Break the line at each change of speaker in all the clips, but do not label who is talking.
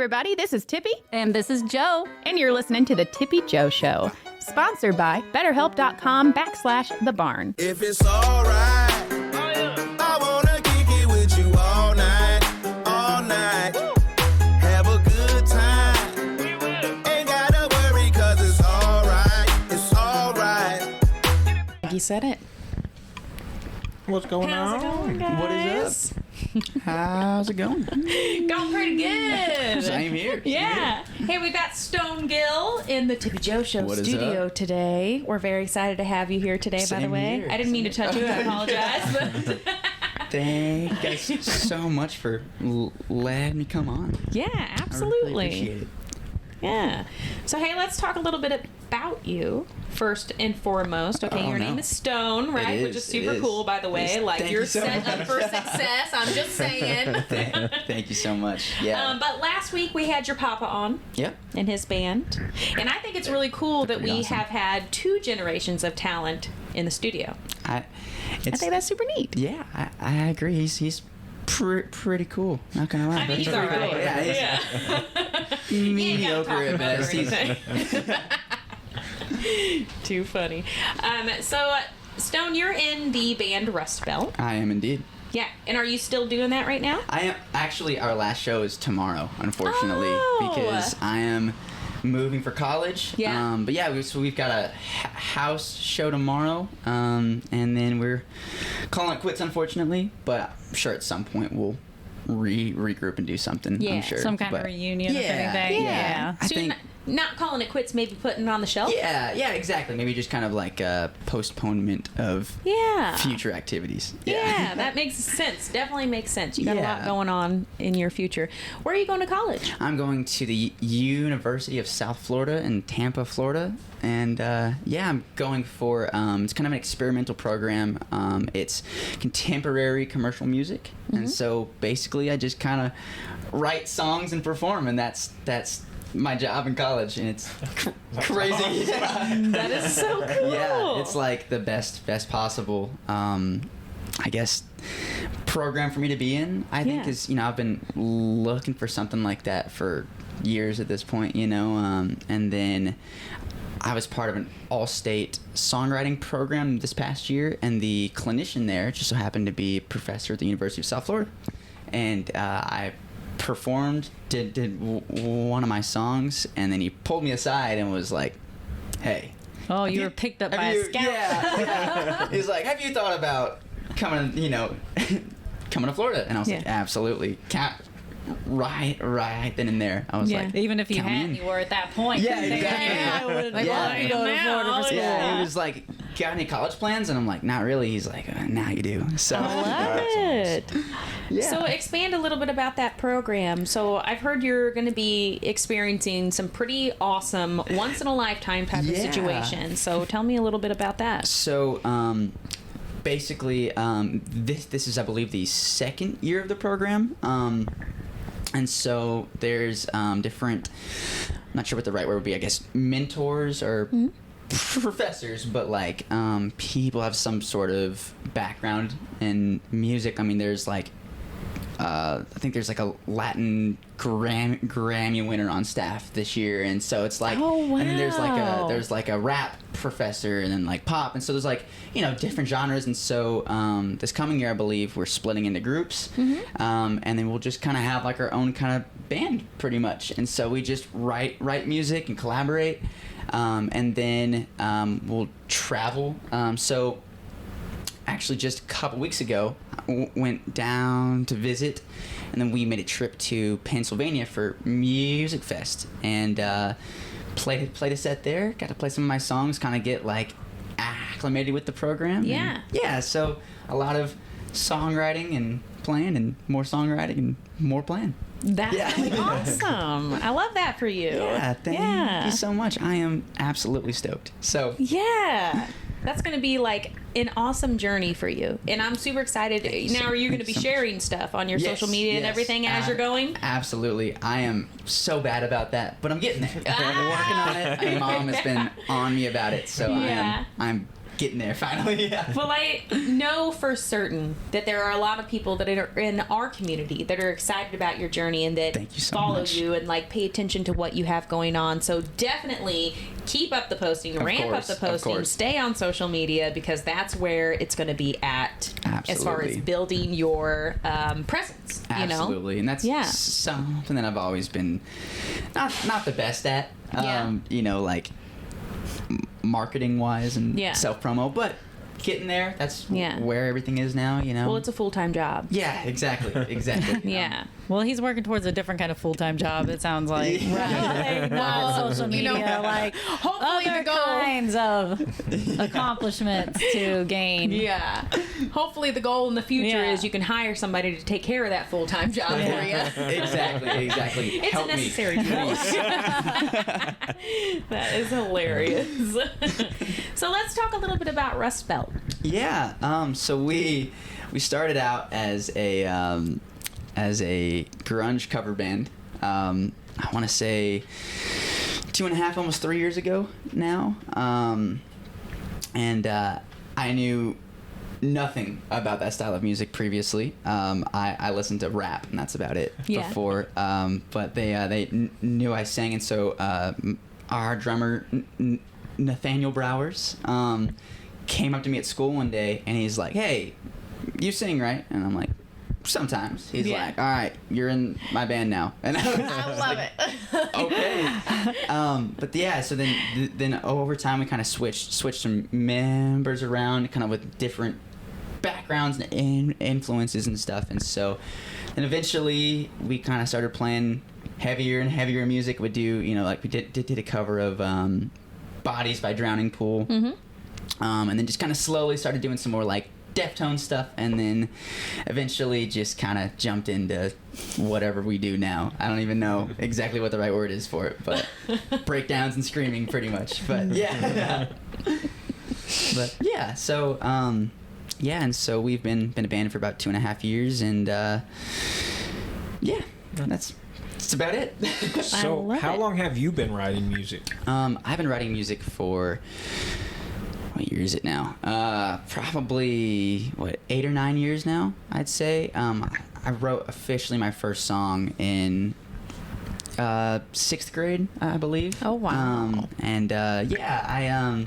everybody. This is Tippy.
And this is Jo.
And you're listening to the Tippy Jo Show, sponsored by BetterHelp.com/The Barn.
If it's all right, I want to kick it with you all night, all night. Have a good time. Ain't got to worry because it's all right.
You said it.
What's going
How's it
on?
going, guys?
What is up? How's it going?
Going pretty good.
Same here.
Yeah. Hey, we've got Stone Gill in the Tippy Jo Show
What is
studio
up?
today. We're very excited to have you here today, by the
Same
way.
here.
I didn't mean to touch you. I apologize. But
Thank you guys so much for letting me come on.
yeah,
I really
absolutely.
appreciate it.
Yeah. So, hey, let's talk a little bit about you first and foremost. Okay,
Oh,
your name
no.
is Stone, right? Which is super cool, by the way. Like,
Thank
you're
you so
set up
much.
for success. I'm just saying.
Thank you so much. Yeah.
But last week we had your papa on
Yep.
and his band. And I think it's really cool that we
Pretty awesome.
have had two generations of talent in the studio.
I
think that's super neat.
Yeah, I agree. He's pretty cool. Not gonna lie.
I mean, he's
pretty
all right.
cool. Yeah, he's mediocre at best.
Too funny. So, Stone, you're in the band Rustbelt.
I am indeed.
Yeah. And are you still doing that right now?
I am actually. Our last show is tomorrow, unfortunately,
Oh.
because I am moving for college.
Yeah.
But yeah, we've got a house show tomorrow, and then we're calling it quits, unfortunately. But I'm sure at some point we'll regroup and do something.
Yeah,
I'm sure.
Some kind of
But
reunion
yeah,
of anything.
yeah. I
So you're
think.
not calling it quits, maybe putting it on the shelf?
Yeah, exactly. Maybe just kind of like a postponement of
Yeah.
future activities.
Yeah, that makes sense. Definitely makes sense. You got a lot
Yeah.
going on in your future. Where are you going to college?
I'm going to the University of South Florida in Tampa, Florida, and yeah, I'm going for it's kind of an experimental program. It's contemporary commercial music, and so basically I just kind of write songs and perform, and that's my job in college, and it's crazy.
That is so cool.
Yeah, it's like the best possible, I guess, program for me to be in. I think
Yeah.
is, I've been looking for something like that for years at this point, and then I was part of an all-state songwriting program this past year, and the clinician there just so happened to be a professor at the University of South Florida, and I performed, did one of my songs, and then he pulled me aside and was like, "Hey,
Oh, you were picked up by a scout.
yeah." He's like, "Have you thought about coming to Florida?" And I was like,
Yeah.
"Absolutely." Right then and there. I was like,
Even if you
"Count me
hadn't,
in."
you were at that point.
Yeah, exactly.
Yeah, I would
Like,
love
yeah.
to go to Florida for school.
Yeah, he was like, "Got any college plans?" And I'm like, "Not really." He's like, "Now you do." So
I love it.
yeah.
So expand a little bit about that program. So I've heard you're going to be experiencing some pretty awesome, once in a lifetime type of
Yeah.
situations. So tell me a little bit about that.
So, basically, this is, I believe, the second year of the program. And so there's different, I'm not sure what the right word would be, I guess, mentors or professors, but like people have some sort of background in music. I mean, there's like, I think there's like a Latin Grammy winner on staff this year, and so it's like,
Oh, wow.
and then there's like a rap professor, and then like pop, and so there's like different genres, and so this coming year I believe we're splitting into groups, and then we'll just kind of have like our own kind of band pretty much, and so we just write music and collaborate, and then we'll travel. So actually just a couple weeks ago went down to visit, and then we made a trip to Pennsylvania for Music Fest, and played a set there, got to play some of my songs, kind of get like acclimated with the program.
Yeah.
And so a lot of songwriting and playing, and more songwriting and more playing.
That's
Yeah.
really awesome. I love that for you.
Yeah, thank you so much. I am absolutely stoked. So
Yeah. That's going to be like an awesome journey for you. And I'm super excited.
Thank you
Now, are you going to
Thank
be
you so much.
sharing stuff on your social media and
Yes.
everything as you're going?
Absolutely. I am so bad about that, but I'm getting there. I'm working on it. My mom has been on me about it, so
Yeah.
I'm getting there finally. Yeah.
Well, I know for certain that there are a lot of people that are in our community that are excited about your journey and that
Thank you so
follow
much.
you and like pay attention to what you have going on. So definitely keep up the posting, ramp up the
of
posting,
course.
stay on social media because that's where it's going to be at as far as
Absolutely.
building your presence. You know?
Absolutely, and that's
Yeah.
something that I've always been not the best at.
Yeah.
You know, like marketing wise and
Yeah.
self promo, but getting there. That's
Yeah.
where everything is now. You know.
Well, it's a full-time job.
yeah, exactly.
Yeah.
Well, he's working towards a different kind of full-time job, it sounds like.
Yeah.
Like, not social
you
media,
know,
like
hopefully
other
the goal-
kinds of accomplishments to gain.
Yeah. Hopefully the goal in the future
Yeah.
is you can hire somebody to take care of that full-time job for you.
exactly.
It's
Help
a
me.
necessary tool. That is hilarious. So let's talk a little bit about Rustbelt.
Yeah. So we started out as a grunge cover band. I want to say 2.5, almost 3 years ago now. And I knew nothing about that style of music previously. I listened to rap, and that's about it
Yeah.
before. But they knew I sang, and so our drummer Nathaniel Browers came up to me at school one day, and he's like, "Hey, you sing, right?" And I'm like, "Sometimes." He's
Yeah.
like, "All right, you're in my band now." And
I love it.
okay. But yeah, so then over time we kind of switched some members around, kind of with different backgrounds and influences and stuff, and so then eventually we kind of started playing heavier and heavier music. We do, you know, like we did a cover of Bodies by Drowning Pool, and then just kind of slowly started doing some more like Deftone stuff, and then eventually just kind of jumped into whatever we do now. I don't even know exactly what the right word is for it, but breakdowns and screaming pretty much. But yeah. But yeah, so yeah, and so we've been a band for about 2.5 years, and yeah, that's about it.
So,
love
how
it.
long have you been writing music?
I've been writing music for, what year is it now? Probably 8 or 9 years now, I'd say. I wrote officially my first song in 6th grade, I believe.
Oh, wow.
And yeah,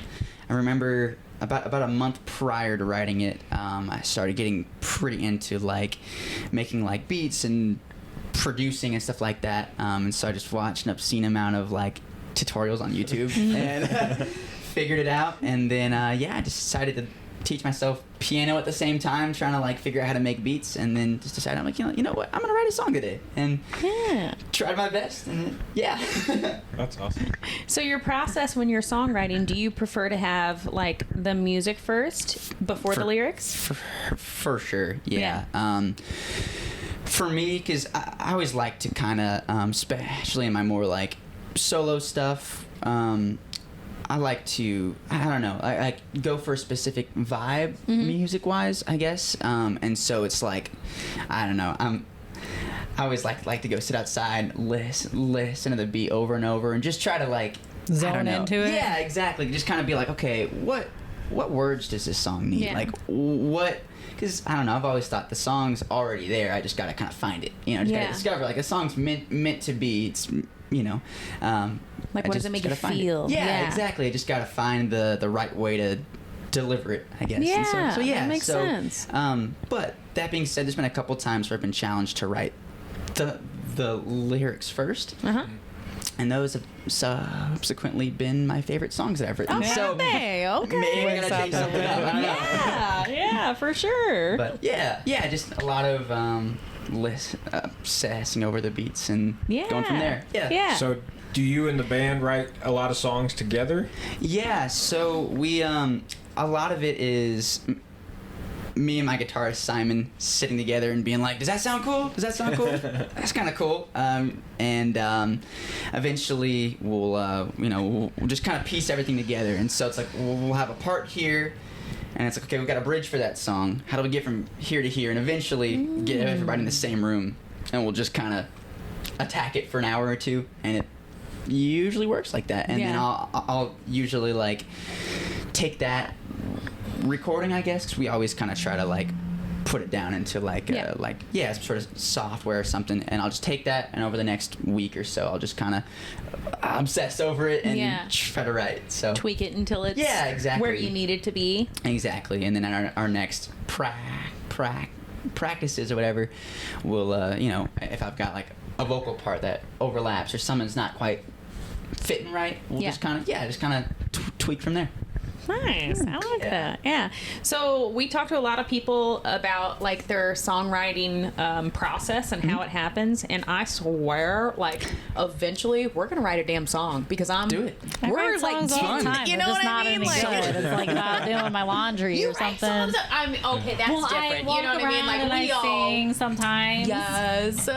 I remember about a month prior to writing it, I started getting pretty into like making like beats and producing and stuff like that. And so I just watched an obscene amount of like tutorials on YouTube and figured it out. And then yeah, I just decided to teach myself piano at the same time, trying to like figure out how to make beats, and then just decided I'm like, you know what, I'm gonna write a song today, and
Yeah.
tried my best, and yeah.
That's awesome.
So your process when you're songwriting, do you prefer to have like the music first before the lyrics?
For sure, yeah. For me, because I always like to kind of, especially in my more like solo stuff, I like to, I don't know, I go for a specific vibe music-wise, I guess. And so it's like, I don't know, I always like to go sit outside, listen to the beat over and over, and just try to like I
Zone
don't know.
into it?
Yeah, exactly. Just kind of be like, okay, what words does this song need?
Yeah.
Like what? Because I don't know, I've always thought the song's already there. I just gotta kind of find it. You know, just
Yeah.
gotta discover. Like a song's meant to be. It's you know.
Like,
I
what does
just
it make you
gotta find it.
feel?
Yeah,
Yeah.
exactly. I just gotta find the right way to deliver it, I guess. And
Yeah,
so yeah,
that makes
so,
sense.
But that being said, there's been a couple times where I've been challenged to write the lyrics first.
Uh-huh.
And those have subsequently been my favorite songs that I've written.
Oh,
so
have they? Okay.
maybe I gotta change something up. I don't know.
Yeah, for sure.
But yeah, just a lot of obsessing over the beats and going from there.
Yeah.
So, do you and the band write a lot of songs together?
Yeah, so we a lot of it is me and my guitarist Simon sitting together and being like, "Does that sound cool? Does that sound cool? That's kind of cool." And eventually we'll we'll just kind of piece everything together. And so it's like we'll have a part here, and it's like, okay, we got a bridge for that song. How do we get from here to here? And eventually get everybody in the same room, and we'll just kind of attack it for an hour or two, and it usually works like that. And then
Yeah.
I'll usually like take that recording, I guess, 'cause we always kind of try to like put it down into like some sort of software or something, and I'll just take that, and over the next week or so I'll just kind of obsess over it and try to write. So
tweak it until it's
exactly
where you need it to be.
Exactly. And then our next practices or whatever, we'll if I've got like a vocal part that overlaps or something's not quite fitting right, we'll just kind of tweak from there.
Nice. I like that. Yeah. So we talked to a lot of people about like their songwriting process and how it happens, and I swear, like, eventually we're gonna write a damn song because
do it.
We're
songs
like,
all the time.
you
They're
know
just
what
not
I mean?
any
Like,
good. It's like about doing my laundry or something.
songs that, I mean, okay, that's different. You know what I mean? Like
and
we
I
all
sing sometimes.
yes,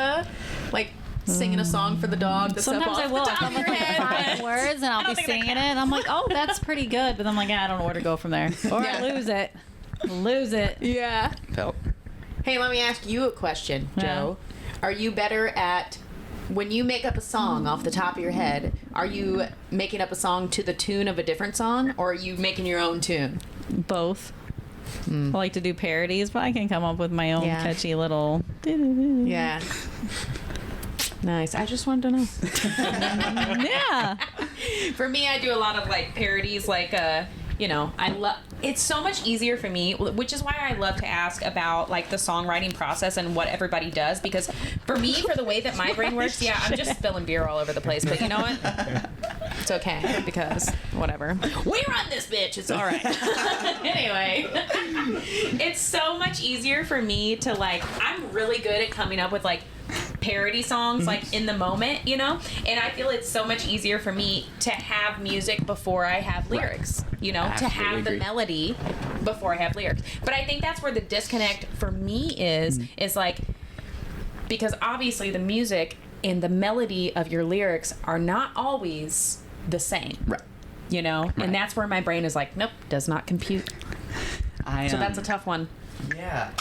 like singing a song for the dog. That's
Sometimes I will. I'll come up with 5 words and I'll be
think
singing it. And I'm like, oh, that's pretty good. But I'm like, I don't know where to go from there. Or I lose it. Lose it.
Yeah.
Felt.
Hey, let me ask you a question, Joe. Are you better at, when you make up a song off the top of your head, are you making up a song to the tune of a different song, or are you making your own tune?
Both. I like to do parodies, but I can come up with my own catchy little.
Yeah. Nice. I just wanted to know.
Yeah.
For me, I do a lot of like parodies, like I love. It's so much easier for me, which is why I love to ask about like the songwriting process and what everybody does. Because for me, for the way that my brain works, I'm just spilling beer all over the place. But you know what? It's okay because whatever. We run this bitch. It's all right. Anyway, it's so much easier for me to like. I'm really good at coming up with like parody songs like in the moment, and I feel it's so much easier for me to have music before I have lyrics, to have the melody before I have lyrics. But I think that's where the disconnect for me is like, because obviously the music and the melody of your lyrics are not always the same, and that's where my brain is like, nope, does not compute. So that's a tough one.
Yeah,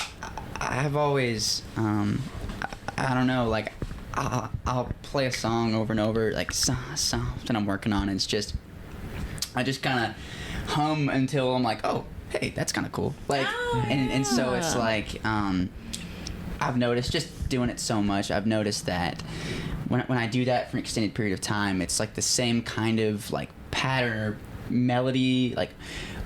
I've always I don't know, like I'll play a song over and over, like something I'm working on. It's just I just kind of hum until I'm like, oh, hey, that's kind of cool. Like, and so it's like I've noticed just doing it so much. I've noticed that when I do that for an extended period of time, it's like the same kind of like pattern or melody, like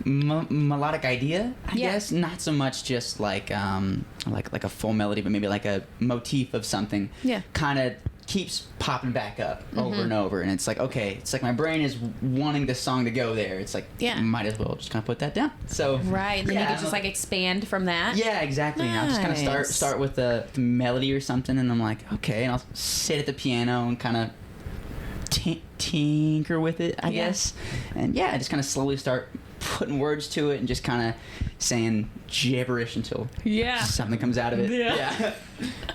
melodic idea, I guess. Not so much just like a full melody, but maybe like a motif of something. Kind of keeps popping back up over and over, and it's like, okay, it's like my brain is wanting this song to go there. It's like, might as well just kind of put that down. So
and then you can just like expand from that.
Yeah, exactly. And I'll just kind of start with the melody or something, and I'm like, okay, and I'll sit at the piano and kind of tinker with it, I guess. And I just kind of slowly start putting words to it and just kind of saying gibberish until something comes out of it. Yeah.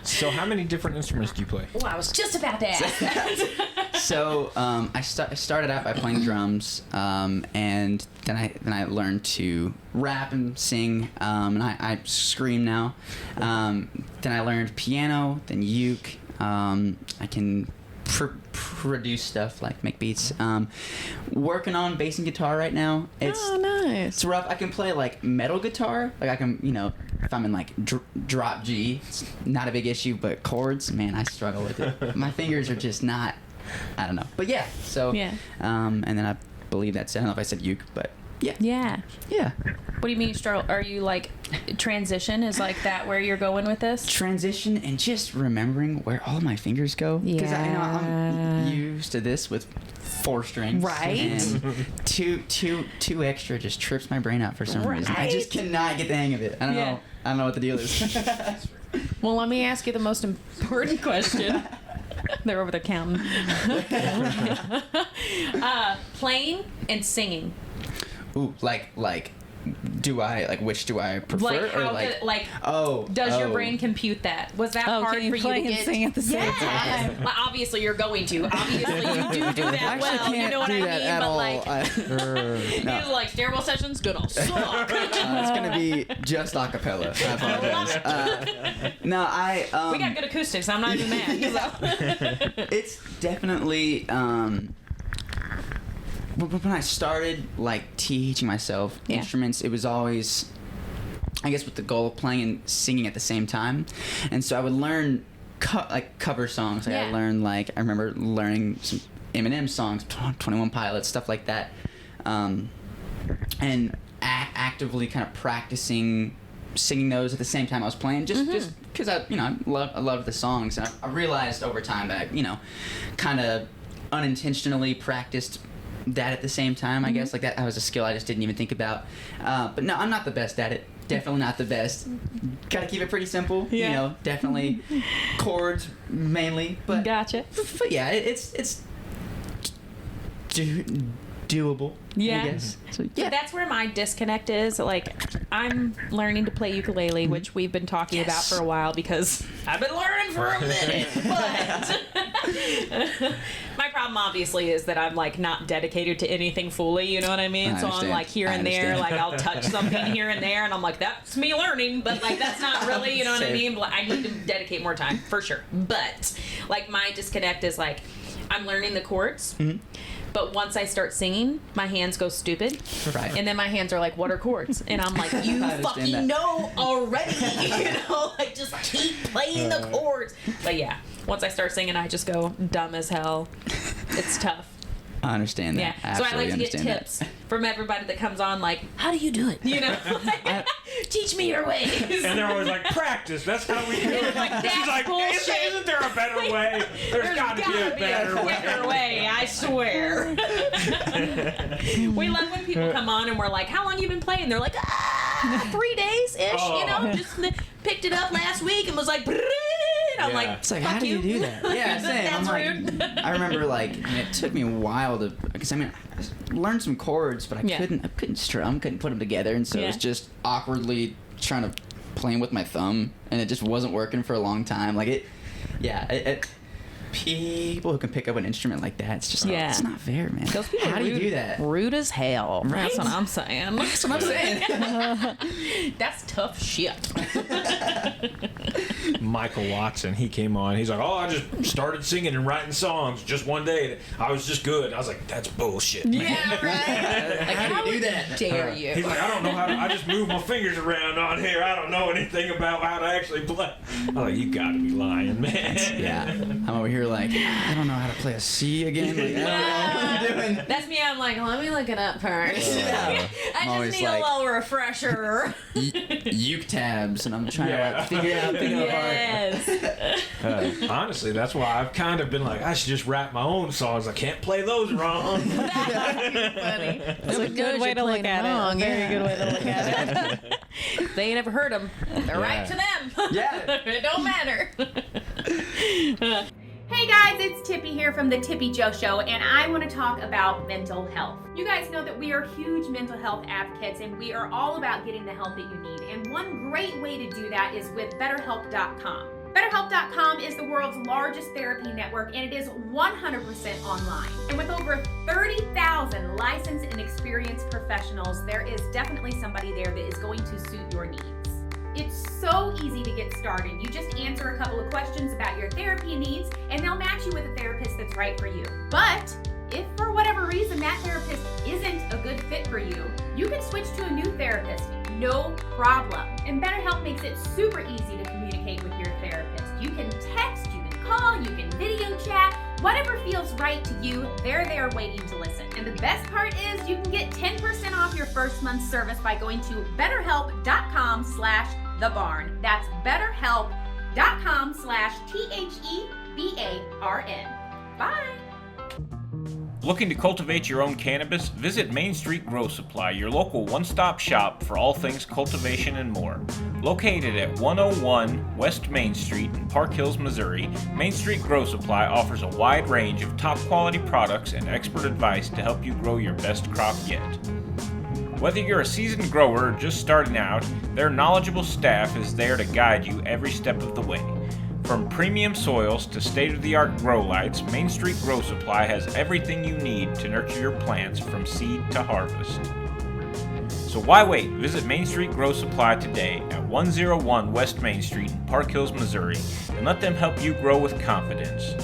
So how many different instruments do you play?
Oh, I was just about to ask that.
So I started out by playing drums, and then I learned to rap and sing, and I scream now. Then I learned piano, then uke. I can produce stuff, like make beats. Working on bass and guitar right now. It's
nice.
It's rough. I can play like metal guitar. Like I can, if I'm in like drop G, it's not a big issue. But chords, man, I struggle with it. My fingers are just not. I don't know. But so and then I believe that's. I don't know if I said uke, but yeah.
What do you mean struggle? Are you like transition? Is like that where you're going with this?
Transition and just remembering where all my fingers go. Because I know I'm used to this with 4 strings.
Right.
And two extra just trips my brain out for some reason. I just cannot get the hang of it. I don't know. I don't know what the deal is.
Well, let me ask you the most important question. They're over there counting. Playing and singing.
Ooh, like which do I prefer?
Like how does your brain compute that? Was that hard
can you
for you
play
to
and
get?
sing at the same time?
Well, obviously you're going to. Obviously you do that well. You know what I mean? But like, you're like stairwell sessions gonna suck.
It's gonna be just a cappella. I apologize. No,
we got good acoustics. I'm not even mad.
It's definitely when I started like teaching myself instruments, it was always, I guess, with the goal of playing and singing at the same time. And so I would learn cover songs. Like I learned, like, I remember learning some Eminem songs, 21 Pilots, stuff like that, and actively kind of practicing singing those at the same time I was playing, just because I love the songs. And I realized over time that I kind of unintentionally practiced that at the same time. I guess like that was a skill I just didn't even think about. But no, I'm not the best at it. Definitely not the best. Gotta keep it pretty simple. Definitely chords mainly. But
Gotcha.
But yeah, it's doable. I guess. So
that's where my disconnect is. Like, I'm learning to play ukulele, which we've been talking about for a while because I've been learning for a minute. But my problem obviously is that I'm like not dedicated to anything fully. You know what I mean? So I'm like here and there, like I'll touch something here and there, and I'm like, that's me learning, but like that's not really. You know what I mean? Like, I need to dedicate more time for sure. But like my disconnect is like I'm learning the chords. But once I start singing, my hands go stupid.
Right.
And then my hands are like, what are chords? And I'm like, you fucking know already. Like just keep playing the chords. But yeah, once I start singing, I just go dumb as hell. It's tough.
I understand that.
Yeah. So I like to get tips from everybody that comes on, like, how do you do it? You know? Teach me your ways.
And they're always like, practice. That's how we do it.
Like,
she's like, isn't there a better way? There's got to be a better way.
I swear. We love when people come on and we're like, how long you been playing? They're like, 3 days-ish, just picked it up last week and was like, I'm like,
it's like, how do you do that? Yeah, same.
That's
I'm
rude.
like, I remember like, it took me a while to, because I learned some chords, but I couldn't strum, couldn't put them together, and so it was just awkwardly trying to playing with my thumb, and it just wasn't working for a long time. Like it people who can pick up an instrument like that, it's just like, it's not fair, man.
Those people
how do you do that?
Rude as hell.
Right?
That's what I'm saying.
That's what I'm saying.
That's tough shit.
Michael Watson, he came on. He's like, I just started singing and writing songs just one day. I was just good. I was like, that's bullshit, man.
Yeah, right. Like,
how do you do that?
Dare you?
He's like, I don't know how to. I just move my fingers around on here. I don't know anything about how to actually play. I'm like, you got to be lying, man.
Yeah, I'm over here like, I don't know how to play a C again. Like, I don't know what I'm doing.
That's me. I'm like, let me look it up first. I
always
just need
like,
a little refresher.
Uke tabs, and I'm trying to like figure it out.
Yes.
Honestly, that's why I've kind of been like, I should just write my own songs. I can't play those wrong.
Funny.
That's a good way to look at it. Very good way to look at it.
They ain't ever heard them. They're right to them.
Yeah.
It don't matter.
Hey guys, it's Tippy here from the Tippy Jo Show, and I want to talk about mental health. You guys know that we are huge mental health advocates, and we are all about getting the help that you need. And one great way to do that is with BetterHelp.com. BetterHelp.com is the world's largest therapy network, and it is 100% online. And with over 30,000 licensed and experienced professionals, there is definitely somebody there that is going to suit your needs. It's so easy to get started. You just answer a couple of questions about your therapy needs, and they'll match you with a therapist that's right for you. But if for whatever reason that therapist isn't a good fit for you, you can switch to a new therapist, no problem. And BetterHelp makes it super easy to communicate with your therapist. You can text, you can call, you can video chat, whatever feels right to you, they're there waiting to listen. And the best part is you can get 10% off your first month's service by going to betterhelp.com/thebarn. That's betterhelp.com/THEBARN. Bye.
Looking to cultivate your own cannabis? Visit Main Street Grow Supply, your local one-stop shop for all things cultivation and more. Located at 101 West Main Street in Park Hills, Missouri, Main Street Grow Supply offers a wide range of top-quality products and expert advice to help you grow your best crop yet. Whether you're a seasoned grower or just starting out, their knowledgeable staff is there to guide you every step of the way. From premium soils to state-of-the-art grow lights, Main Street Grow Supply has everything you need to nurture your plants from seed to harvest. So why wait? Visit Main Street Grow Supply today at 101 West Main Street in Park Hills, Missouri, and let them help you grow with confidence.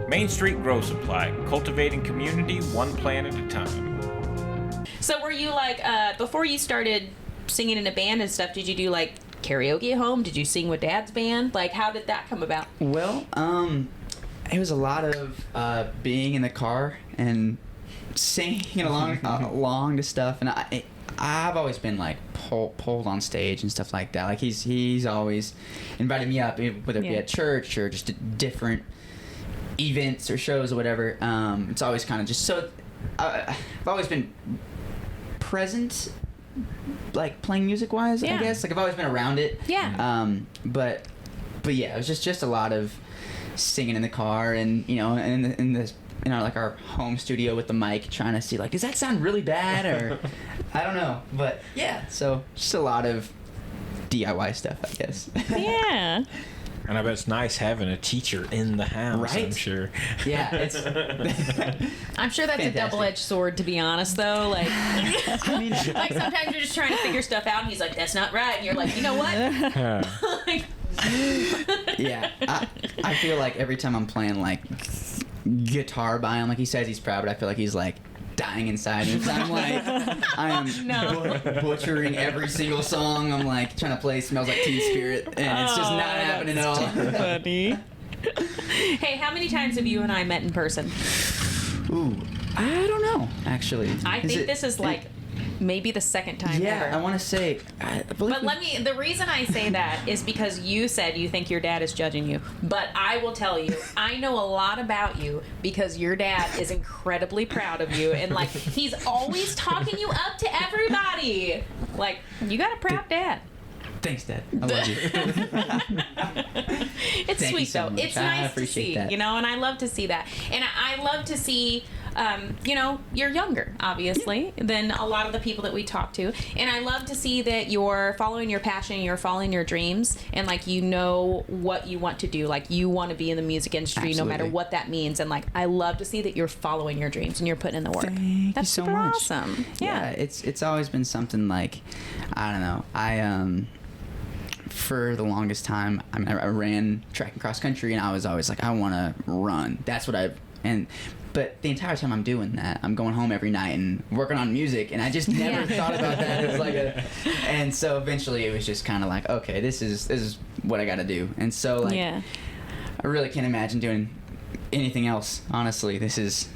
Main Street Grow Supply, cultivating community one plant at a time.
So were you like before you started singing in a band and stuff? Did you do like karaoke at home? Did you sing with Dad's band? Like, how did that come about?
Well, it was a lot of being in the car and singing along to stuff, and I've always been like pulled on stage and stuff like that. Like he's always invited me up, whether it be at church or just at different events or shows or whatever. It's always kind of just so. I've always been present, like playing music wise. I guess like I've always been around it.
Yeah.
But yeah, it was just a lot of singing in the car, and in our like our home studio with the mic, trying to see like, does that sound really bad, or I don't know, but yeah, so just a lot of DIY stuff, I guess.
Yeah.
And I bet it's nice having a teacher in the house,
Right?
I'm sure.
Yeah, it's
I'm sure that's
Fantastic.
a double-edged sword, to be honest, though. Like,
I mean,
like sometimes you're just trying to figure stuff out, and he's like, "That's not right," and you're like, "You know what?" Like,
yeah, I feel like every time I'm playing like guitar by him, like he says he's proud, but I feel like he's like dying inside, and I'm like, I am butchering every single song. I'm like trying to play "Smells Like Teen Spirit," and it's just not happening at all.
funny. Hey, how many times have you and I met in person?
Ooh, I don't know, actually.
I think this is like maybe the second time
Yeah,
ever.
I want to say. I believe
But the reason I say that is because you said you think your dad is judging you. But I will tell you, I know a lot about you because your dad is incredibly proud of you. And, like, he's always talking you up to everybody. Like, you got a proud dad.
Thanks, Dad. I love you.
It's
Thank you
sweet,
so
though.
much.
It's
I
nice to
appreciate
see,
that.
and I love to see that. And I love to see, you're younger, obviously, than a lot of the people that we talk to. And I love to see that you're following your passion, you're following your dreams, and, like, you know what you want to do. Like, you want to be in the music industry no matter
Absolutely.
what that means. And, like, I love to see that you're following your dreams and you're putting in the work.
Thank
That's
you so
super
much.
awesome. Yeah.
It's always been something like, I don't know. For the longest time, I mean, I ran track and cross country, and I was always like, I want to run. That's what but the entire time I'm doing that, I'm going home every night and working on music, and I just never thought about that as like and so eventually it was just kind of like, okay, this is what I got to do. And so like,
Yeah.
I really can't imagine doing anything else. Honestly, this is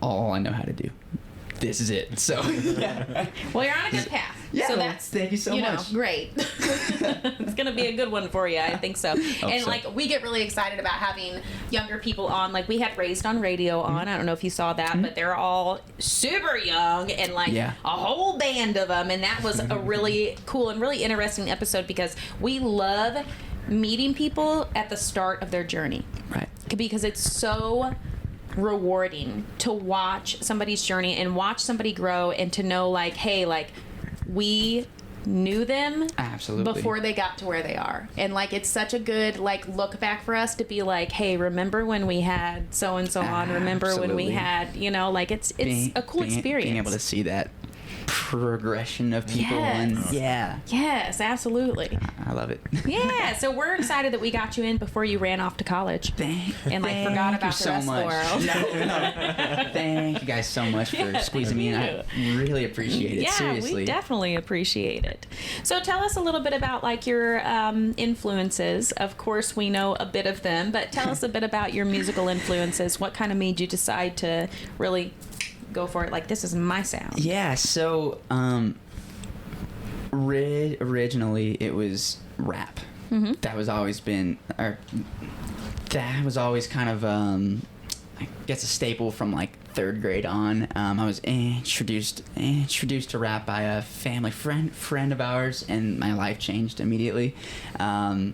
all I know how to do. This is it. So
Well, you're on a good path.
Yeah,
So
well,
that's
thank you so much.
Great. It's gonna be a good one for you. I think so. And
so.
like we get really excited about having younger people on. Like we had Raised on Radio on. I don't know if you saw that, but they're all super young and like
Yeah.
a whole band of them. And that was a really cool and really interesting episode because we love meeting people at the start of their journey.
Right.
Because it's so rewarding to watch somebody's journey and watch somebody grow and to know like, hey, like we knew them
Absolutely.
before they got to where they are. And like it's such a good like look back for us to be like, hey, remember when we had so and so on, remember when we
Absolutely.
had, like it's a cool experience.
Being able to see that progression of people and
Yes, absolutely.
I love it.
Yeah, so we're excited that we got you in before you ran off to college. And like forgot about the rest of the world.
No. Thank you guys so much for squeezing me in. I really appreciate it.
Yeah,
Seriously.
we definitely appreciate it. So tell us a little bit about like your influences. Of course, we know a bit of them, but tell us a bit about your musical influences. What kind of made you decide to really go for it? Like, this is my sound.
Yeah, so originally it was rap.
Mm-hmm.
That was always kind of I guess a staple from like third grade on. I was introduced to rap by a family friend of ours, and my life changed immediately. And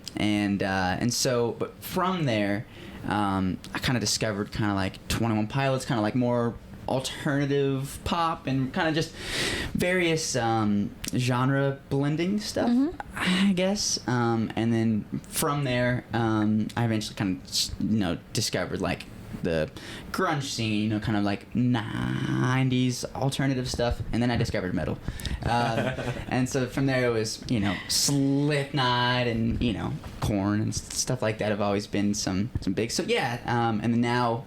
so, but from there, I kind of discovered kind of like 21 Pilots, kind of like more alternative pop and kind of just various genre blending stuff, I guess. And then from there, I eventually kind of discovered like the grunge scene, kind of like 90s alternative stuff, and then I discovered metal. And so from there it was, Slipknot and, Korn and stuff like that have always been some big. So yeah, and then now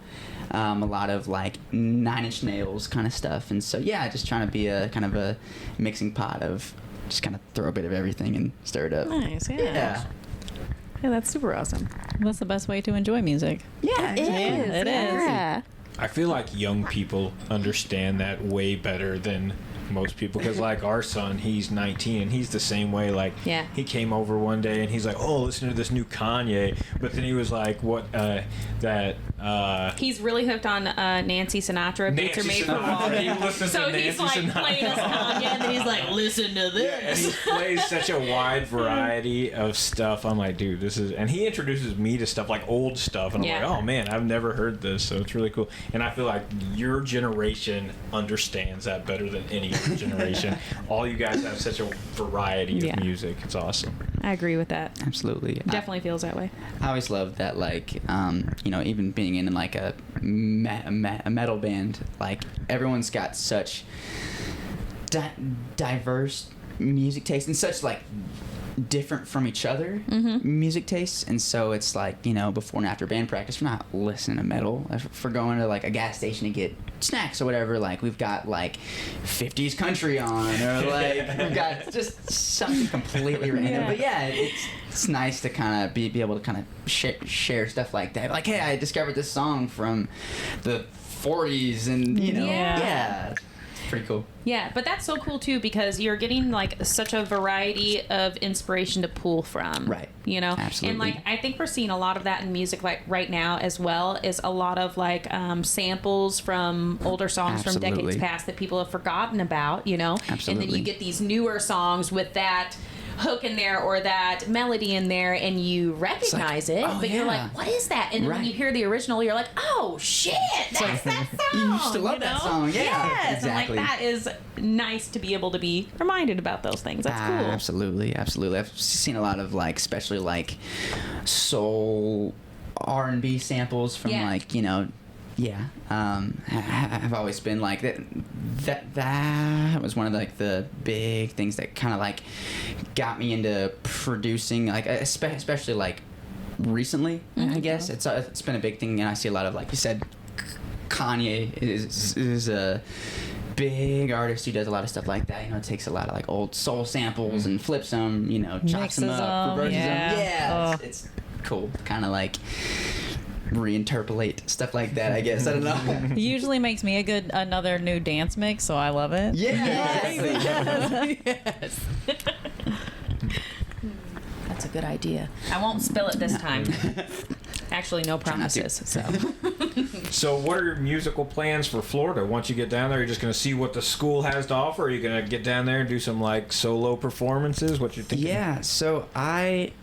a lot of like 9 Inch Nails kind of stuff. And so yeah, just trying to be a kind of a mixing pot of just kind of throw a bit of everything and stir it up.
Nice, yeah.
Yeah.
Yeah, that's super awesome.
That's the best way to enjoy music.
Yeah,
It is.
It is.
Yeah.
I feel like young people understand that way better than most people, because like our son, he's 19 and he's the same way. Like
Yeah.
he came over one day and he's like, oh, listen to this new Kanye, but then he was like, what
He's really hooked on Nancy Sinatra. Boots are made for walking.
He listens
So
to
he's
Nancy
like
Sinatra.
playing us Kanye, and then he's like, listen to
Yeah, and he
this.
plays such a wide variety of stuff. I'm like, dude, this is, and he introduces me to stuff like old stuff, and I'm
Yeah.
like, oh man, I've never heard this, so it's really cool. And I feel like your generation understands that better than any other generation. All you guys have such a variety of
Yeah.
music. It's awesome.
I agree with that.
Absolutely.
Definitely feels that way.
I always loved that, like, you know, even being in like a metal band, like everyone's got such diverse music tastes and such like different from each other music tastes, and so it's like, you know, before and after band practice, we're not listening to metal. If we're going to like a gas station to get snacks or whatever, like we've got like 50s country on, or like we've got just something completely random.
Yeah.
But yeah, it's nice to kind of be able to kind of share stuff like that. Like, hey, I discovered this song from the 40s, and you know,
Yeah.
yeah, it's pretty cool.
Yeah, but that's so cool too, because you're getting like such a variety of inspiration to pull from.
Right.
You know?
Absolutely.
And like I think we're seeing a lot of that in music like right now as well, is a lot of like samples from older songs from decades
Absolutely.
past that people have forgotten about, you know? And then
Absolutely.
you get these newer songs with that hook in there or that melody in there, and you recognize it,
oh,
but you're
yeah.
like, what is that? And then when
Right.
you hear the original, you're like, oh shit, that's that song.
You used to love
you
that
know?
song, yeah,
Yes,
exactly.
and like that is nice to be able to be reminded about those things. That's cool.
Absolutely. I've seen a lot of like, especially like soul R&B samples from
Yeah.
like, you know, yeah. I've always been like that was one of like the big things that kind of like got me into producing, like especially like recently. I guess it's been a big thing, and I see a lot of, like you said, Kanye is a big artist who does a lot of stuff like that. You know, takes a lot of like old soul samples and flips them, you know, chops
Mixes
them up,
them,
reverses
yeah.
them. Yeah,
Oh.
it's cool. Kind of like reinterpolate stuff like that, I guess. I don't know.
It usually makes me another new dance mix, so I love it.
Yeah, exactly.
Yes.
That's a good idea. I won't spill it this time. Actually, no
Try not to.
promises. So
So what are your musical plans for Florida? Once you get down there, you're just going to see what the school has to offer? Are you going to get down there and do some like solo performances? What you thinking?
Yeah, so I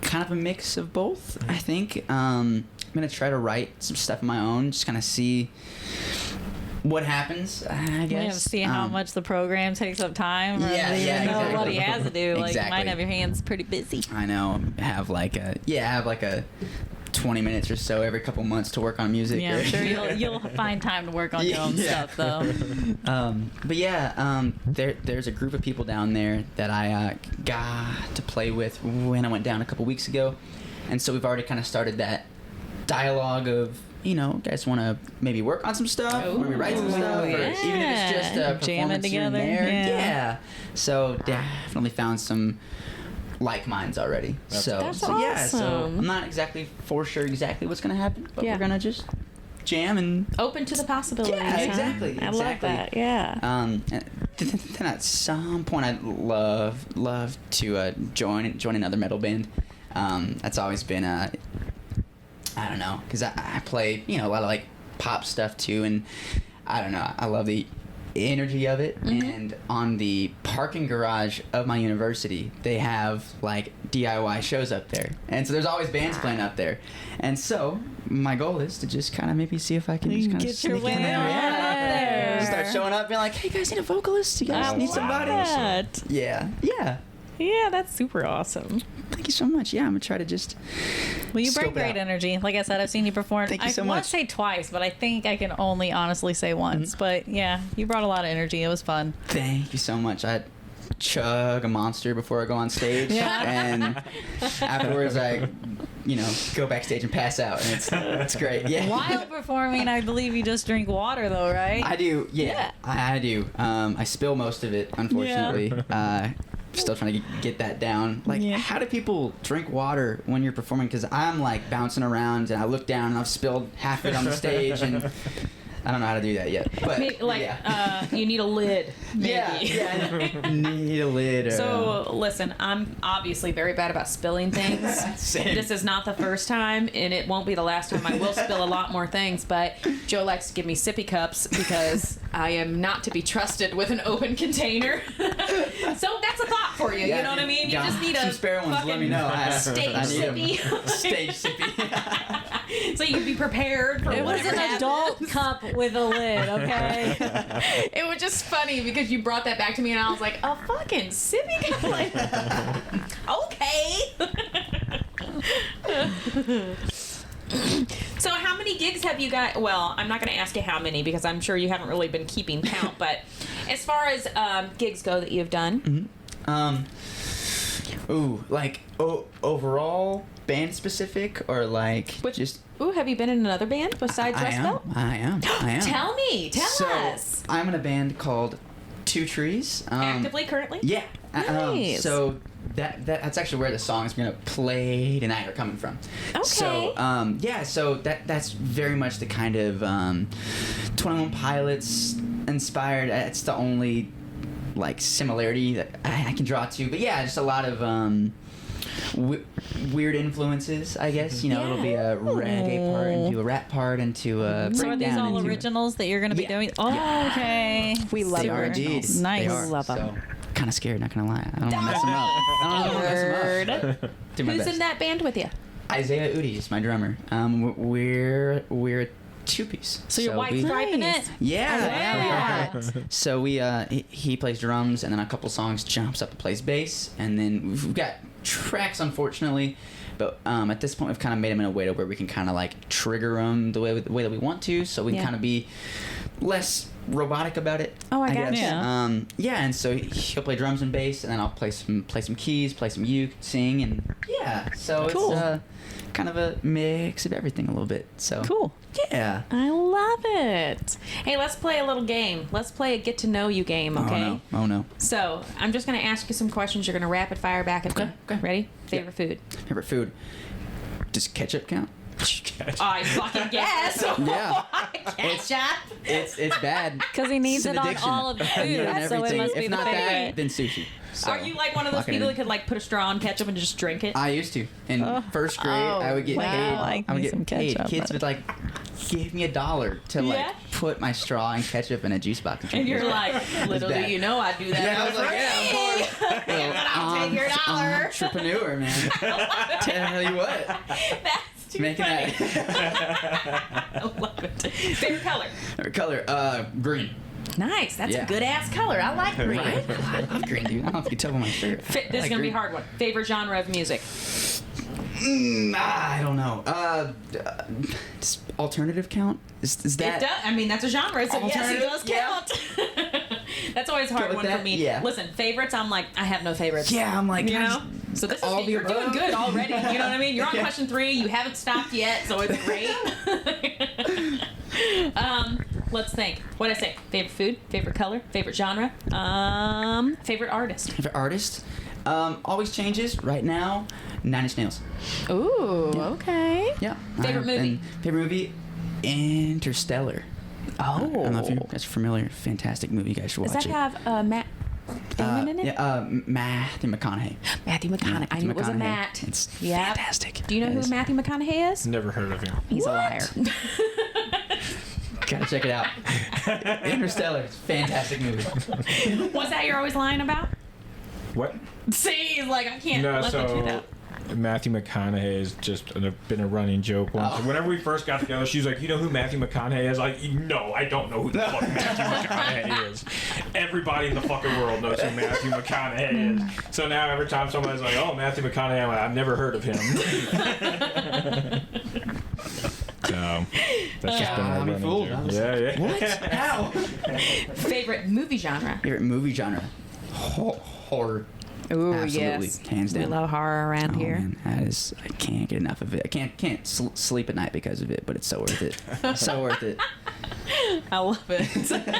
kind of a mix of both, I think. I'm gonna try to write some stuff of my own, just kind of see what happens, I guess.
Yeah, see how much the program takes up time. Or
Yeah,
you
yeah,
know
exactly.
what he has to do. Like, you
Exactly.
might have your hands pretty busy.
I know, have like a 20 minutes or so every couple months to work on music.
Yeah,
or-
I'm sure you'll find time to work on your own
Yeah.
stuff, though.
But yeah, there's a group of people down there that I got to play with when I went down a couple weeks ago, and so we've already kind of started that dialogue of, you know, guys want to maybe work on some stuff, or maybe write some stuff, or even if it's just a
Yeah.
performance
Jamming
here and
together,
there.
yeah.
So definitely found some like minds already.
That's
So yeah, so
awesome.
I'm not exactly for sure exactly what's gonna happen, but
Yeah.
we're gonna just jam and
open to the possibilities.
Yeah,
huh?
exactly,
I love
exactly.
that. Yeah.
and then at some point I'd love to join another metal band. That's always been I don't know, because I play, you know, a lot of like pop stuff too, and I don't know, I love the energy of it. And on the parking garage of my university, they have like DIY shows up there, and so there's always bands playing up there, and so my goal is to just kind of maybe see if I can just kind of
Get your
sneak
way
in there.
on
Yeah.
there.
Start showing up, being like, hey guys, need a vocalist? You guys
I
need
love
somebody?
that.
Yeah.
Yeah, that's super awesome.
Thank you so much. Yeah, I'm gonna try to just.
Well, you bring
scope it
great
out.
energy. Like I said, I've seen you perform.
Thank you so
I want
much.
to say twice, but I think I can only honestly say once. But yeah, you brought a lot of energy. It was fun.
Thank you so much. chug a Monster before I go on stage, and afterwards I, go backstage and pass out, and it's great. Yeah.
While performing, I believe you just drink water, though, right?
I do. Yeah. I do. I spill most of it, unfortunately. Still trying to get that down. Like, how do people drink water when you're performing? Because I'm like bouncing around and I look down and I've spilled half of it on the stage, and I don't know how to do that yet. But
you need a lid. Maybe.
Yeah. Need a lid.
So listen, I'm obviously very bad about spilling things.
Same.
This is not the first time, and it won't be the last time. I will spill a lot more things, but Joe likes to give me sippy cups because I am not to be trusted with an open container. So that's a thought for you. You know what I mean? You just need
some
a
spare ones. Let me know.
stage sippy.
Stage sippy.
So you can be prepared for
It was
whatever
an
happens.
adult cup with a lid, okay?
It was just funny because you brought that back to me, and I was like, a fucking sippy cup? Like, okay. So how many gigs have you got? Well, I'm not going to ask you how many because I'm sure you haven't really been keeping count, but as far as gigs go that you've done.
Overall band specific, or like
Have you been in another band besides Rustbelt?
I am.
Tell us.
I'm in a band called Two Trees.
Actively currently?
Yeah.
Nice.
So that's actually where the songs we're gonna play tonight are coming from.
Okay.
So so that's very much the kind of 21 Pilots inspired. It's the only like similarity that I can draw to. But yeah, just a lot of weird influences, I guess. It'll be a reggae part into a rap part into a
So are these
breakdown
all
into
originals that you're going to be doing? Oh,
Yeah.
okay.
We love
They are
originals.
indeed.
Nice.
They are.
Love 'em.
So, kind of scared, not gonna lie. I don't want to mess them up. I don't want to mess them up. Do my
Who's
best.
in that band with you?
Isaiah Udi is my drummer. We're a two-piece.
So you're white striping it?
Yeah.
Yeah.
So he plays drums, and then a couple songs jumps up and plays bass, and then we've got tracks, unfortunately, but at this point we've kind of made them in a way to where we can kind of like trigger them the way that we want to, so we can kind of be less robotic about it.
Oh, I
guess.
gotcha.
And so he'll play drums and bass, and then I'll play some keys, play some uke, sing, and so
Cool.
it's kind of a mix of everything a little bit. So
Cool.
yeah.
I love it. Hey, let's play a little game. Let's play a get to know you game, okay?
Oh no.
So, I'm just going to ask you some questions. You're going to rapid fire back at me.
Okay.
Ready? Favorite food?
Favorite food? Does ketchup count?
I fucking guess.
Yeah.
Ketchup.
It's bad.
Because he needs
It's
it
an
on
addiction.
all of the
I need it on
food, so it
everything.
must be
If
the
not that,
favorite.
then sushi. So,
Are you like one of those
lock it
people
in.
that could like put a straw in ketchup and just drink it?
I used to. In first grade, I would get
wow.
paid.
I like
I would
me
get
some
paid.
ketchup,
Kids
but-
would like give me $1 to like
Yeah?
put my straw and ketchup in a juice box. And,
And
drink
you're
it.
like, little do
bad.
you know I do that.
Yeah, I was like, yeah, of course.
But I'll take your $1.
Entrepreneur, man. Tell you what.
That's too
Making
funny.
that.
I love it. Favorite color?
Color, green.
Nice. That's
Yeah.
a good ass color. I like green.
Right? I love green, dude. I don't know if you can tell by my shirt.
This is
like
gonna be a
green.
hard one. Favorite genre of music?
I don't know. Does alternative count? Is that?
It does. I mean, that's a genre, so yes, it
Alternative?
does count. That's always a hard
with
one for
that?
me.
Yeah.
Listen, favorites. I'm like, I have no favorites.
Yeah, I'm like,
You
I
know.
just-
So this
all
is
the
you're doing
above.
good already. You know what I mean? You're on
Yeah.
question 3. You haven't stopped yet, so it's great. Let's think. What did I say? Favorite food? Favorite color? Favorite genre? Favorite artist?
Favorite artist? Always changes. Right now, 9 Inch Nails.
Ooh, okay.
Yeah.
Favorite movie?
And favorite movie? Interstellar. I don't know if you guys are familiar. Fantastic movie. You guys should watch
Does that
it.
have Matt Damon in it?
Matthew McConaughey.
Matthew McConaughey. I knew it was a
McConaughey.
Matt.
It's
Yep.
fantastic.
Do you know
It
who
is.
Matthew McConaughey is?
Never heard of him.
He's a liar.
Gotta check it out. Interstellar. It's a fantastic movie.
What's that you're always lying about?
What?
See, he's like, I can't
No,
let the truth
so
out.
Matthew McConaughey has just been a running joke. Once. Whenever we first got together, she was like, "You know who Matthew McConaughey is?" Like, no, I don't know who the fuck Matthew McConaughey is. Everybody in the fucking world knows who Matthew McConaughey is. So now every time somebody's like, "Oh, Matthew McConaughey," I'm like, I've never heard of him. So that's just been a
I'll be
running
fooled.
joke.
I was
Yeah, yeah.
What? How?
Favorite movie genre?
Favorite movie genre? horror.
Ooh,
Absolutely,
yes.
hands down.
We love horror around
Oh,
here.
man, that is, I can't get enough of it. I can't sleep at night because of it, but it's so worth it. So worth it.
I love it.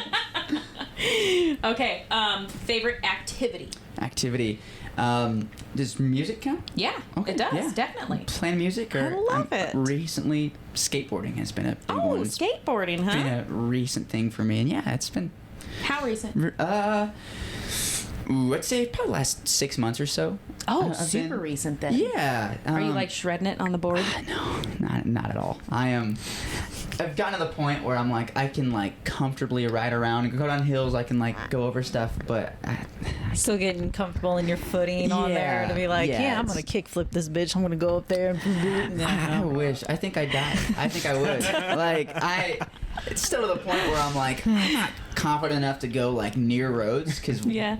Okay, favorite activity?
Activity. Does music count?
Yeah,
Okay,
it does,
yeah.
definitely.
Playing music? Or
I love it.
Recently, skateboarding has been a big
Oh,
one. It's
skateboarding, huh?
been a recent thing for me, and yeah, it's been.
How recent?
I'd say probably the last 6 months or so.
Oh,
I've
super
been-
recent then.
Yeah.
Are you like shredding it on the board?
No, not at all. I've gotten to the point where I'm like, I can like comfortably ride around and go down hills. I can like go over stuff, but
Still getting comfortable in your footing on there
Yeah,
to be like,
yeah,
yeah, I'm
it's-
gonna kick flip this bitch. I'm gonna go up there and do it.
I wish. I think I'd die. I think I would. It's still to the point where I'm like, I'm not confident enough to go like near roads because
Yeah.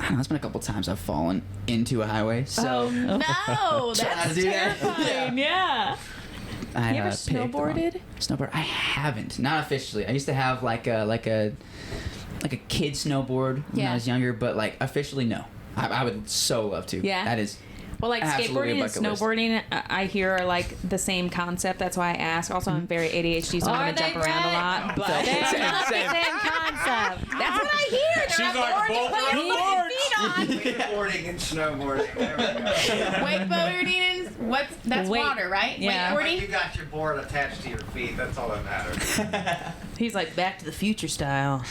I don't know, it's been a couple times I've fallen into a highway. So
no,
Try not to
that's
do that.
terrifying. Yeah.
I
You ever
picked the wrong-
snowboarded?
Snowboard? I haven't. Not officially. I used to have like a kid snowboard when
Yeah.
I was younger, but like officially no. I would so love to.
Yeah.
That is.
Well, like
Absolutely a
skateboarding and
bucket list.
snowboarding, I hear are like the same concept. That's why I ask. Also, I'm very ADHD, so I'm
Are
gonna jump
they
around a
right?
lot. But
They're not the same concept.
that's what I hear. They're
She's
on
like,
board,
both
put your
are on
feet on.
Wakeboarding and snowboarding. There we go.
Wakeboarding is that's
Wait.
water, right?
Yeah.
But you
Wakeboarding.
got your board attached to your feet. That's all that matters.
He's like Back to the Future style.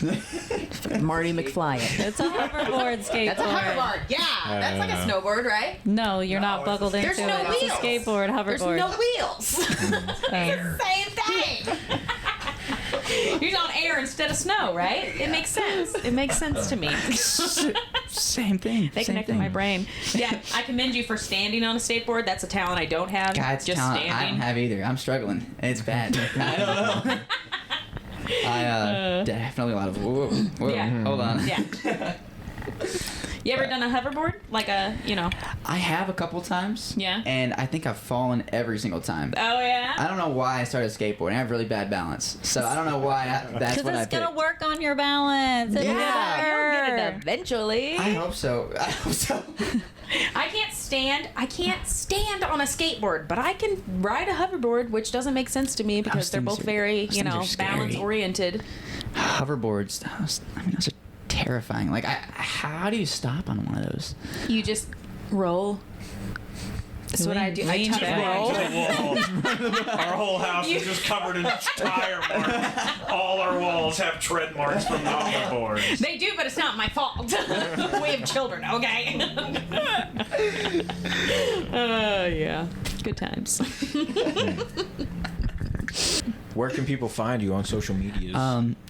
Marty McFly.
It's a hoverboard skateboard.
That's a hoverboard. Yeah, that's like a snowboard, right?
No, you're
No,
not
it's
buckled
a-
into
There's
it.
no
It's
wheels.
a skateboard,
There's
hoverboard.
no wheels. Same thing.
He's on air instead of snow, right? It makes sense. It makes sense to me.
Same thing.
They
same
connect in
thing.
my brain. Yeah, I commend you for standing on a skateboard. That's a talent I don't have.
God, it's
Just
talent
standing.
I don't have either. I'm struggling. It's bad. I don't know. Definitely a lot of whoa.
Yeah.
Hold on.
Yeah. You ever done a hoverboard? Like a,
I have a couple times.
Yeah.
And I think I've fallen every single time.
Oh yeah.
I don't know why I started skateboarding. I have really bad balance, so I don't know why that's
Because
what I
it's
picked.
gonna work on your balance. It's
Yeah.
You'll get
better.
it eventually.
I hope so. I hope so.
I can't stand on a skateboard, but I can ride a hoverboard, which doesn't make sense to me because they're
things
both
are-
very,
those things are scary.
balance oriented.
Hoverboards. Those are terrifying. Like, how do you stop on one of those?
You just roll. That's what I do. I
Lean
tuck
back.
roll.
Our whole house is just covered in tire marks. All our walls have tread marks from the hoverboards.
They do, but it's not my fault. We have children, okay? Yeah. Good times.
Where can people find you on social medias?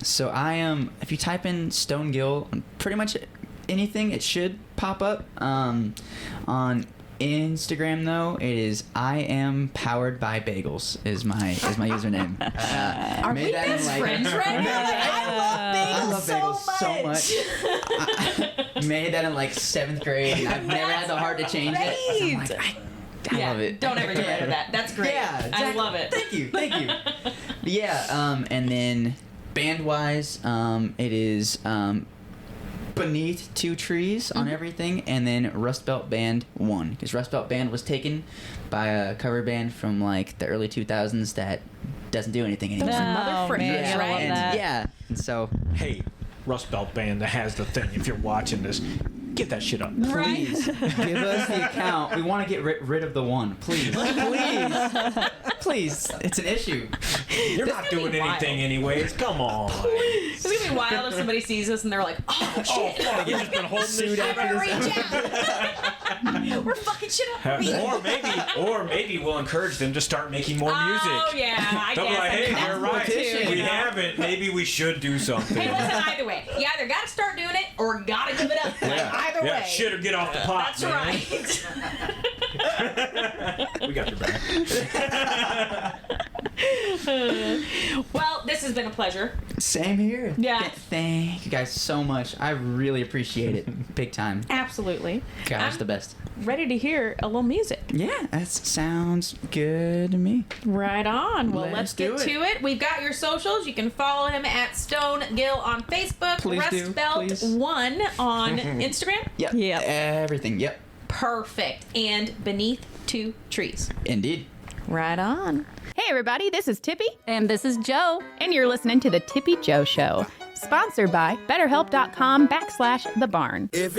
So I am. If you type in Stone Gill, on pretty much anything, it should pop up. On Instagram though, it is I am powered by bagels is my username.
Are we best friends right now? Like, I love bagels,
so much. I made that in like 7th grade, and I've never had the heart to change it. So I'm like, I love it.
Don't ever get rid of that. That's great.
Yeah,
I
exactly.
love it.
Thank you. Yeah, and then band-wise, it is Beneath Two Trees on everything, and then Rustbelt Band 1, because Rustbelt Band was taken by a cover band from like the early 2000s that doesn't do anything anymore.
Those mother
Oh,
frickers,
man, I
right?
love that.
Yeah, and so
Hey, Rustbelt band that has the thing. If you're watching this, get that shit up.
please give us the account. We want to get rid of the one. Please. Please. It's an issue.
You're not doing
be wild.
anything anyways. Come on.
It's gonna be wild if somebody sees us and they're like, "Oh
Oh
shit,
fuck! You've just been holding this shit
we're gonna
up.
reach out. We're fucking shit up."
Or maybe we'll encourage them to start making more music.
Oh yeah, I
They'll be
guess.
like, hey,
that's
you're right.
too,
We
you know?
haven't. Maybe we should do something.
Hey, listen. Either way, you either got to start doing it or gotta give it up. Like, either
Yeah,
way.
shit or get off the pot,
That's
man.
right.
We got your back.
Well, this has been a pleasure.
Same here.
Yeah.
Thank you guys so much. I really appreciate it. Big time.
Absolutely.
Gosh,
I'm-
the best.
ready to hear a little music.
Yeah, that sounds good to me.
Right on. Well,
Let's
let's
do
get
it.
to it. We've got your socials. You can follow him at Stone Gill on Facebook,
Please do, please.
Rustbelt1 on Instagram.
Yep.
Yep.
Everything. Yep.
Perfect. And Beneath Two Trees.
Indeed.
Right on.
Hey everybody, this is Tippy,
And this is Jo.
and you're listening to the Tippy Jo Show, sponsored by BetterHelp.com/thebarn.
If